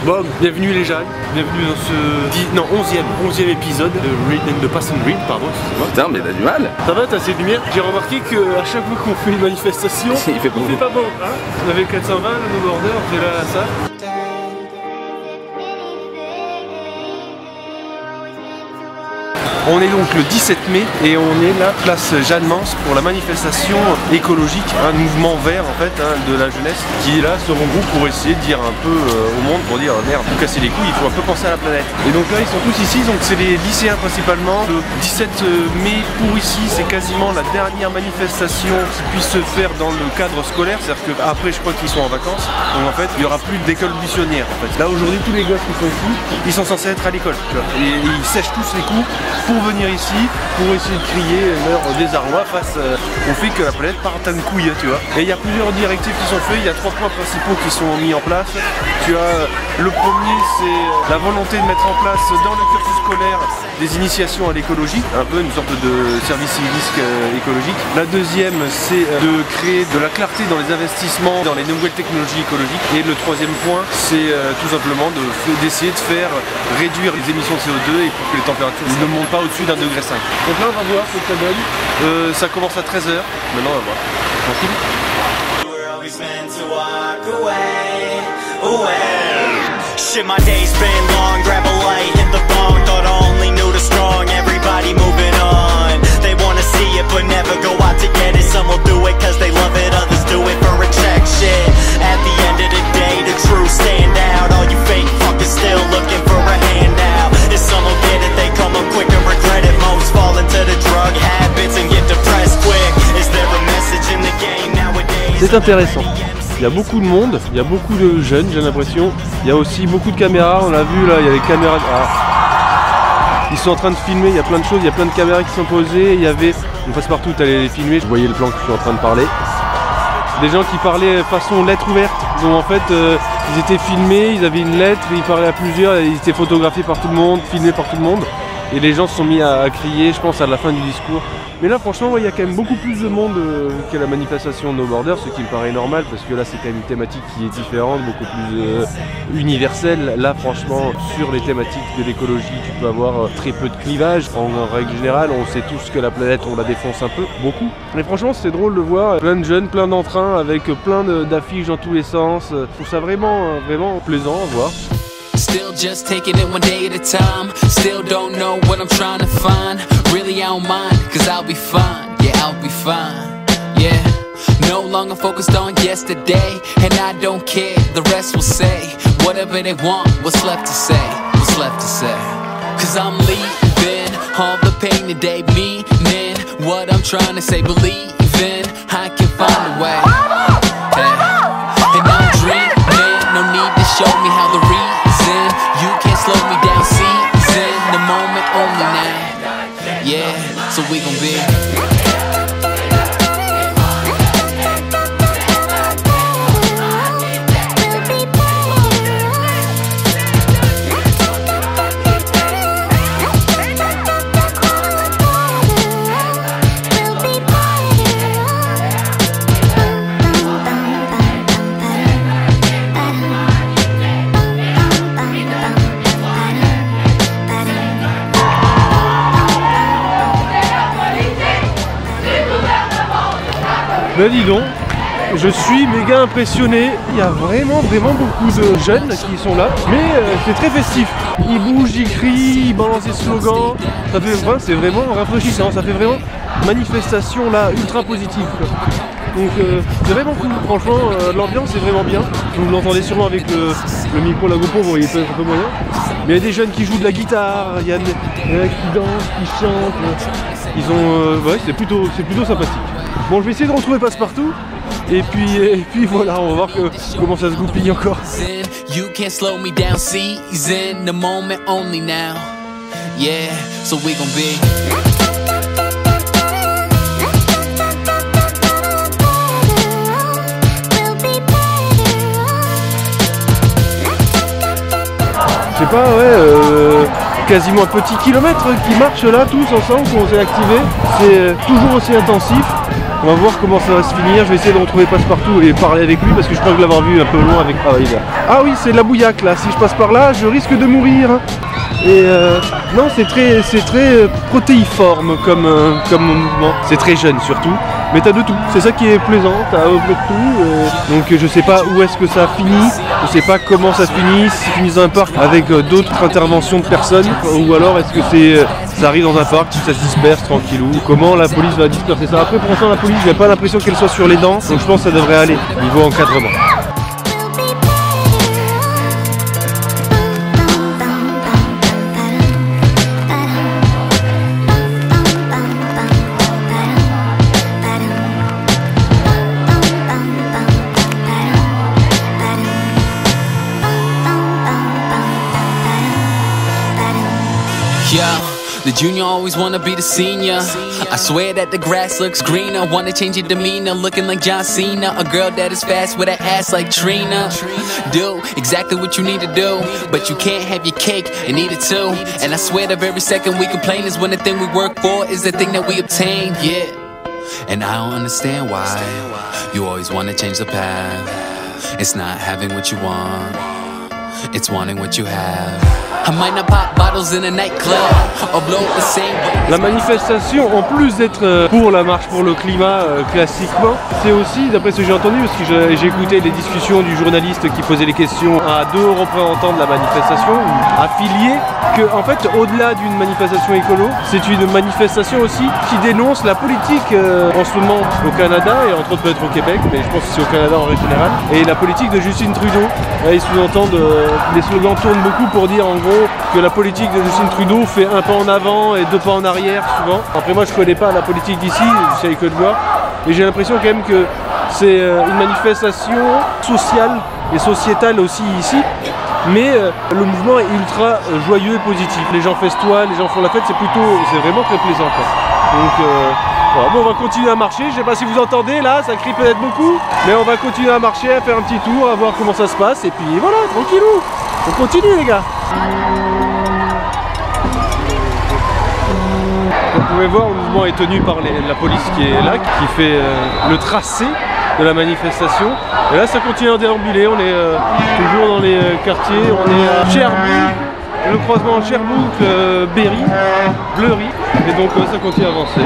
Bon, bienvenue les jeunes, bienvenue dans ce 11e épisode de Pass and Read, pardon, excusez-moi. Putain, mais t'as du mal. Ça va, t'as assez de lumière? J'ai remarqué qu'à chaque fois qu'on fait une manifestation, il fait pas bon. Hein, on avait 420, le snowboarder, c'est là, ça. On est donc le 17 mai et on est là, place Jeanne-Mance, pour la manifestation écologique, un mouvement vert en fait, hein, de la jeunesse qui là se regroupe pour essayer de dire un peu au monde, pour dire merde, vous cassez les couilles, il faut un peu penser à la planète. Et donc là ils sont tous ici, donc c'est les lycéens principalement. Le 17 mai pour ici, c'est quasiment la dernière manifestation qui puisse se faire dans le cadre scolaire, c'est-à-dire qu'après je crois qu'ils sont en vacances, donc en fait il n'y aura plus d'école missionnaire en fait. Là aujourd'hui tous les gosses qui sont ici, ils sont censés être à l'école, et ils sèchent tous les coups pour venir ici, pour essayer de crier leur désarroi face au fait que la planète part en couille, tu vois. Et il y a plusieurs directives qui sont faites, il y a 3 points principaux qui sont mis en place. Tu as le premier, c'est la volonté de mettre en place dans le cursus scolaire des initiations à l'écologie, un peu une sorte de service civique écologique. La deuxième, c'est de créer de la clarté dans les investissements dans les nouvelles technologies écologiques. Et le troisième point, c'est tout simplement d'essayer de faire réduire les émissions de CO2 et pour que les températures ne montent pas au-dessus d'1,5 degré. Donc là on va voir ce que ça donne. Ça commence à 13 h. Maintenant on va voir. Tranquille. Shit, my day's been long, grab a light, hit the bone, thought I only knew the strong, everybody moving on, they wanna see it but never go out to get it, some will do it cause they love it, others do it for a check, shit, at the end of the day, the truth stand out, all you fake fuckers still looking for a handout, if some will get it, they come up quick and regret it, most fall into the drug habits and get depressed quick, is there a message in the game nowadays? C'est intéressant. Il y a beaucoup de monde, il y a beaucoup de jeunes, j'ai l'impression. Il y a aussi beaucoup de caméras, on l'a vu là, il y a les caméras. Ah. Ils sont en train de filmer, il y a plein de choses, il y a plein de caméras qui sont posées. Il y avait, on passe partout, tu allais les filmer, je voyais le plan que je suis en train de parler. Des gens qui parlaient façon lettre ouverte, donc en fait ils étaient filmés, ils avaient une lettre, ils parlaient à plusieurs, ils étaient photographiés par tout le monde, filmés par tout le monde. Et les gens se sont mis à crier, je pense, à la fin du discours. Mais là, franchement, il y a quand même beaucoup plus de monde qu'à la manifestation No Border, ce qui me paraît normal, parce que là, c'est quand même une thématique qui est différente, beaucoup plus universelle. Là, franchement, sur les thématiques de l'écologie, tu peux avoir très peu de clivage. En règle générale, on sait tous que la planète, on la défonce un peu, beaucoup. Mais franchement, c'est drôle de voir plein de jeunes, plein d'entrains, avec plein d'affiches dans tous les sens. Je trouve ça vraiment plaisant à voir. Still just taking it one day at a time. Still don't know what I'm trying to find. Really I don't mind, cause I'll be fine. Yeah, I'll be fine. Yeah, no longer focused on yesterday. And I don't care, the rest will say whatever they want, what's left to say. What's left to say. Cause I'm leaving all the pain today, meaning what I'm trying to say. Believing I can find a way. Yeah. And I'm dreaming, no need to show me how the you can't slow me down, season the moment only now. Yeah, so we gon' be. Ben dis donc, je suis méga impressionné. Il y a vraiment beaucoup de jeunes qui sont là, mais c'est très festif. Ils bougent, ils crient, ils balancent des slogans. Ça fait, c'est vraiment rafraîchissant, ça fait vraiment manifestation là ultra positive. Donc c'est vraiment cool, franchement l'ambiance est vraiment bien. Vous l'entendez sûrement avec le micro, la GoPro, vous voyez un peu moyen. Mais il y a des jeunes qui jouent de la guitare, il y a des qui dansent, qui chantent. Ils ont, ouais, c'est plutôt sympathique. Bon, je vais essayer de retrouver Passepartout. Et puis voilà, on va voir comment ça se goupille encore. You can't slow me down, season the moment only now. Yeah, so we gon' be. Je sais pas, ouais, quasiment un petit kilomètre qui marche là, tous ensemble, qu'on s'est activés. C'est toujours aussi intensif. On va voir comment ça va se finir. Je vais essayer de retrouver Passepartout et parler avec lui parce que je crois que l'avoir vu un peu loin avec Ah oui, c'est la bouillaque là. Si je passe par là, je risque de mourir. Et non, c'est très protéiforme comme mouvement. C'est très jeune surtout. Mais t'as de tout, c'est ça qui est plaisant, t'as un peu de tout. Donc je sais pas où est-ce que ça finit, je sais pas comment ça se finit, si ça finit dans un parc avec d'autres interventions de personnes, ou alors est-ce que ça arrive dans un parc, ça se disperse tranquillou, comment la police va disperser ça. Après pour l'instant la police, j'ai pas l'impression qu'elle soit sur les dents, donc je pense que ça devrait aller, niveau encadrement. The junior always wanna be the senior. I swear that the grass looks greener. Wanna change your demeanor, looking like John Cena. A girl that is fast with an ass like Trina. Do exactly what you need to do, but you can't have your cake and eat it too. And I swear the very second we complain is when the thing we work for is the thing that we obtain. Yeah. And I don't understand why you always wanna change the path. It's not having what you want, it's wanting what you have. I might not pop bottles in a nightclub or blow up the same. La manifestation, en plus d'être pour la marche pour le climat classiquement, c'est aussi, d'après ce que j'ai entendu, parce que j'ai écouté les discussions du journaliste qui posait les questions à deux représentants de la manifestation, affiliés, que en fait, au-delà d'une manifestation écolo, c'est une manifestation aussi qui dénonce la politique en ce moment au Canada et entre autres peut-être au Québec, mais je pense que c'est au Canada en règle générale, et la politique de Justin Trudeau. Là, ils sous-entendent, les slogans tournent beaucoup pour dire en gros que la politique de Justin Trudeau fait un pas en avant et deux pas en arrière souvent. Après moi je connais pas la politique d'ici, j'essaye que de voir, mais j'ai l'impression quand même que c'est une manifestation sociale et sociétale aussi ici, mais le mouvement est ultra joyeux et positif. Les gens festoient, les gens font la fête, c'est vraiment très plaisant quoi. Donc voilà, bon, on va continuer à marcher, je sais pas si vous entendez là, ça crie peut-être beaucoup, mais on va continuer à marcher, à faire un petit tour, à voir comment ça se passe, et puis voilà, tranquillou, on continue les gars. Vous pouvez voir, le mouvement est tenu par la police qui est là, qui fait le tracé de la manifestation. Et là ça continue à déambuler, on est toujours dans les quartiers, on est à Sherbrooke, le croisement Sherbrooke-Berry, Bleury, et donc ça continue à avancer.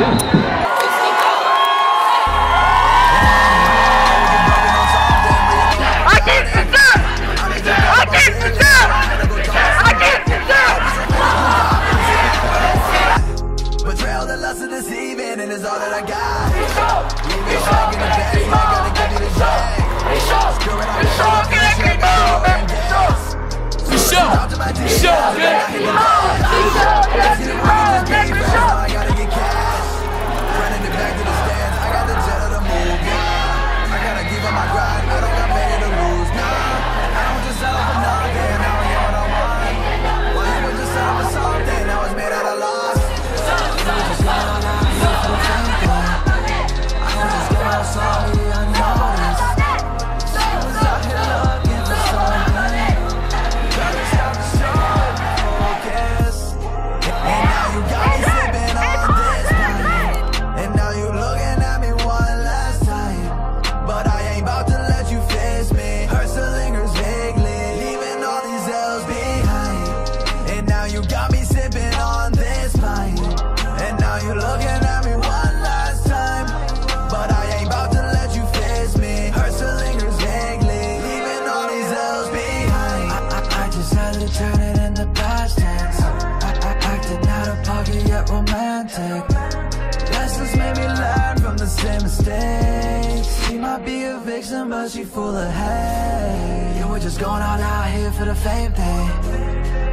But she full of hate. You were just going all out here for the fame thing.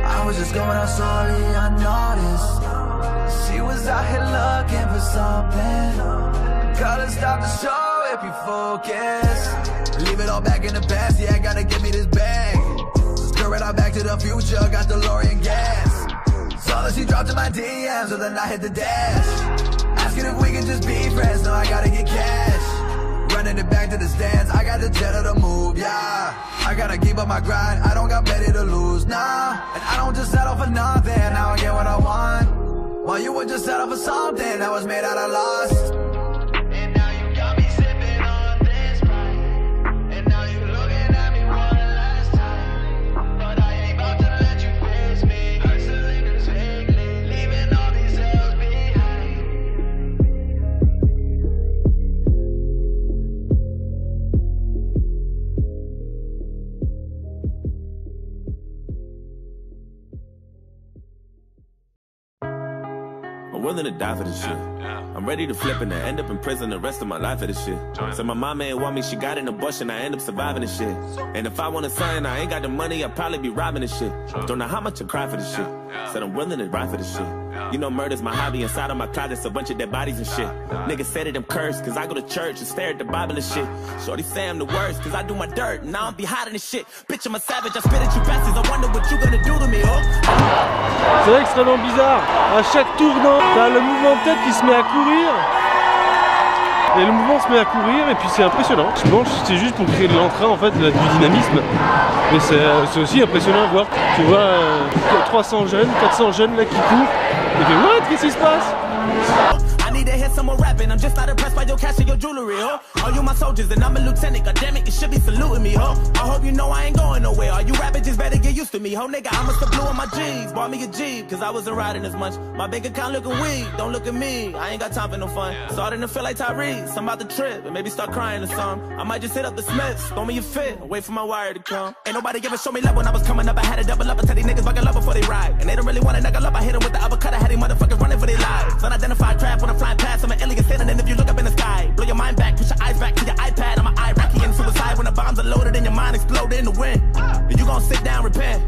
I was just going out slowly, unnoticed. She was out here looking for something. Gotta stop the show if you focus. Leave it all back in the past, yeah, gotta give me this bag. Screw it all back to the future, got DeLorean gas. Saw that she dropped in my DMs, so then I hit the dash. Asking if we can just be friends, no, I gotta get cash. Running it back to the stands, I got the jet of the move, yeah. I gotta keep up my grind, I don't got plenty to lose, nah. And I don't just settle for nothing, now I get what I want. While you would just settle for something that was made out of lust. And now you willing to die for this shit. I'm ready to flip and end up in prison the rest of my life for this shit. So my mama ain't want me, she got an abortion, I end up surviving this shit. And if I want a son, I ain't got the money, I'd probably be robbing this shit. Don't know how much I cry for this shit. Said I'm willing to ride for this shit. You know murder's my hobby, inside of my closet's a bunch of dead bodies and shit. Niggas say that I'm cursed, cause I go to church and stare at the Bible and shit. Shorty say I'm the worst, cause I do my dirt, and I don't be hiding this shit. Bitch, I'm a savage, I spit at you bastards, I wonder what you gonna do to me, oh. C'est extrêmement bizarre. À chaque tournant, t'as le mouvement de tête qui se met à courir. Et le mouvement se met à courir et puis c'est impressionnant. Je pense que c'est juste pour créer de l'entrain en fait, du dynamisme. Mais c'est aussi impressionnant à voir. Tu vois 300 jeunes, 400 jeunes là qui courent. Et puis what? Qu'est-ce qui se passe? Need to hear someone rapping. I'm just not impressed by your cash and your jewelry, huh? Are you my soldiers and I'm a lieutenant? God damn it, you should be saluting me, huh? I hope you know I ain't going nowhere. Are you rapping? Just better get used to me, ho, nigga. I must have blew on my G's, bought me a Jeep, cause I wasn't riding as much. My bank account looking weak, don't look at me. I ain't got time for no fun. Starting to feel like Tyrese, I'm about to trip and maybe start crying or something. I might just hit up the Smiths, throw me a fit, wait for my wire to come. Ain't nobody ever show me love when I was coming up. I had to double up and tell these niggas buckle up before they ride. And they don't really want to knuckle up. I hit them with the uppercut. I had these motherfuckers running for their lives. Unidentified craft when I'm flying past. I'm an alien standing, and if you look up in the sky, blow your mind back, push your eyes back to your iPad. I'm an Iraqian suicide when the bombs are loaded and your mind exploded in the wind. You gon' sit down, repent.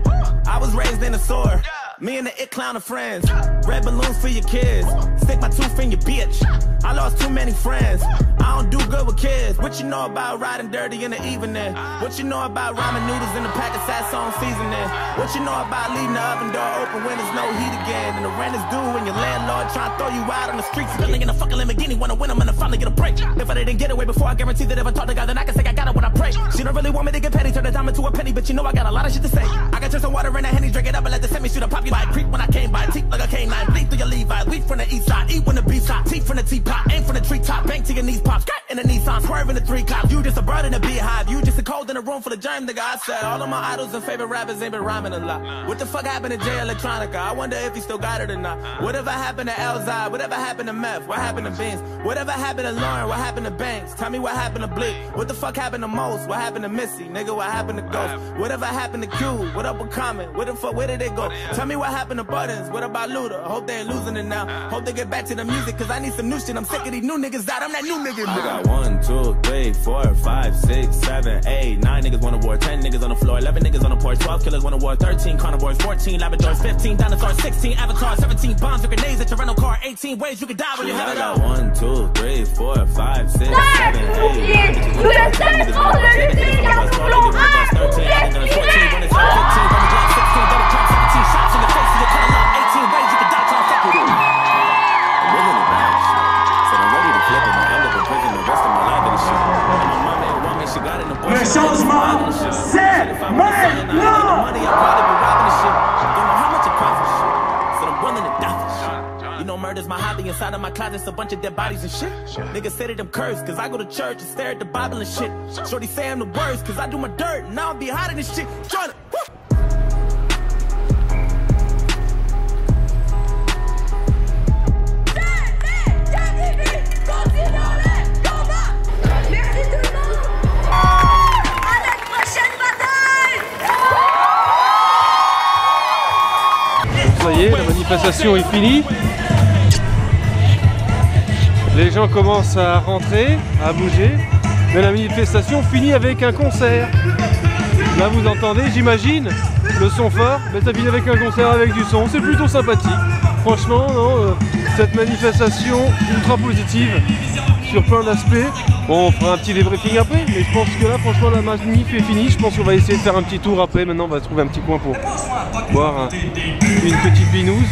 I was raised in a sword. Me and the it clown are friends. Red balloons for your kids. Stick my tooth in your bitch. I lost too many friends. I don't do good with kids. What you know about riding dirty in the evening? What you know about ramen noodles in a pack of Sasson seasoning? What you know about leaving the oven door open when there's no heat again? And the rent is due and your landlord trying to throw you out on the streets. Spilling in a fucking Lamborghini, wanna win them and I finally get a break. If I didn't get away before, I guarantee that if I talk to God, then I can say I got it when I pray. She don't really want me to get petty, turn a dime into a penny, but you know I got a lot of shit to say. I got just some water in a Henny, drink it up and let the semi shoot a pop you by creep when I came by. Teeth like a canine, bleed through your Levi's, leap from the east side, eat when the beast hot, teeth from the teapot, aim from the treetop, bang to your knees pop, skirt in the Nissan, swerve in the 3 cops. You just a bird in a beehive, you just a cold in a room full of germs, nigga. I said all of my idols and favorite rappers ain't been rhyming a lot. What the fuck happened to Jay Electronica? I wonder if he still got it or not. Whatever happened to Elzai? Whatever happened to Meth? What happened to Beans? Whatever happened to Lauren? What happened to Banks? Tell me what happened to Bleak? What the fuck happened to Most? What happened to Missy? Nigga, what happened to Ghost? Whatever happened to Q? What up with Common? Where the fuck, where did they go? Tell me what happened to Buttons? What about Luda? Hope they ain't losing it now. Hope they get back to the music, cause I need some new shit. I'm sick of these new niggas out. I'm that new nigga now. I got 1, 2, 3, 4, 5, 6, 7, 8, 9 niggas wanna war, 10 niggas on the floor, 11 niggas on the porch, 12 killers wanna war, 13 carnivores, 14 Labradors, 15 dinosaurs, 16 avatars, 17 bombs or grenades at your rental car, 18 ways you could die when you have it all. 1, 2, 3, 4, 5, 6, 7, 8. Le changement, c'est maintenant! You know murder's my hobby, inside of my closet's a bunch of dead bodies and shit. Niggas say that I'm cursed, cause I go to church and stare at the Bible and shit. Shorty say I'm the worst, cause I do my dirt, and I don't be hiding this shit. Tryna, Ça y est, la manifestation est finie. Les gens commencent à rentrer, à bouger. Mais la manifestation finit avec un concert. Là vous entendez, j'imagine, le son fort, mais ça finit avec un concert avec du son. C'est plutôt sympathique. Franchement, non, cette manifestation ultra positive sur plein d'aspects. Bon, on fera un petit débriefing après, mais je pense que là, franchement, la manif est finie. Je pense qu'on va essayer de faire un petit tour après. Maintenant, on va trouver un petit coin pour boire une petite binouse.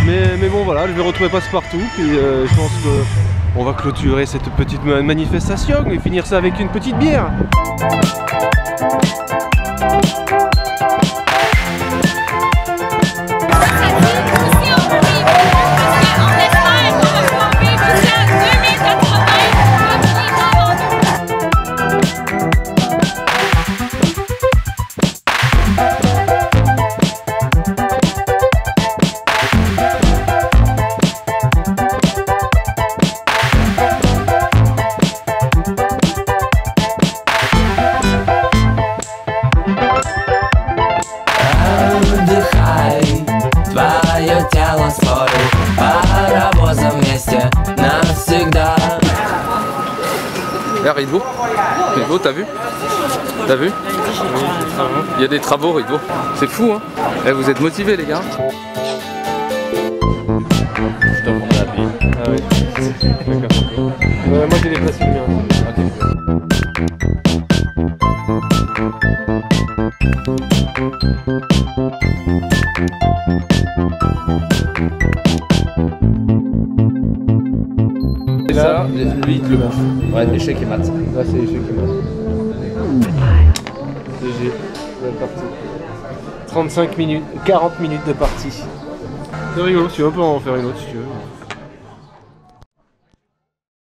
Mais bon, voilà, je vais retrouver Passepartout. Puis je pense qu'on va clôturer cette petite manifestation et finir ça avec une petite bière. Là, Ridvo, t'as vu? T'as vu? Il y a des travaux, Ridvo. C'est fou, hein? Eh, vous êtes motivés, les gars? Je dois prendre la bille. Ah oui. D'accord. Moi j'ai déplacé le mien. Et là, lui il te le bouffe. Ouais, échec et mat. Là c'est échec et mat. GG, bonne partie. 35 minutes, 40 minutes de partie. C'est rigolo, si tu veux on peut en faire une autre si tu veux.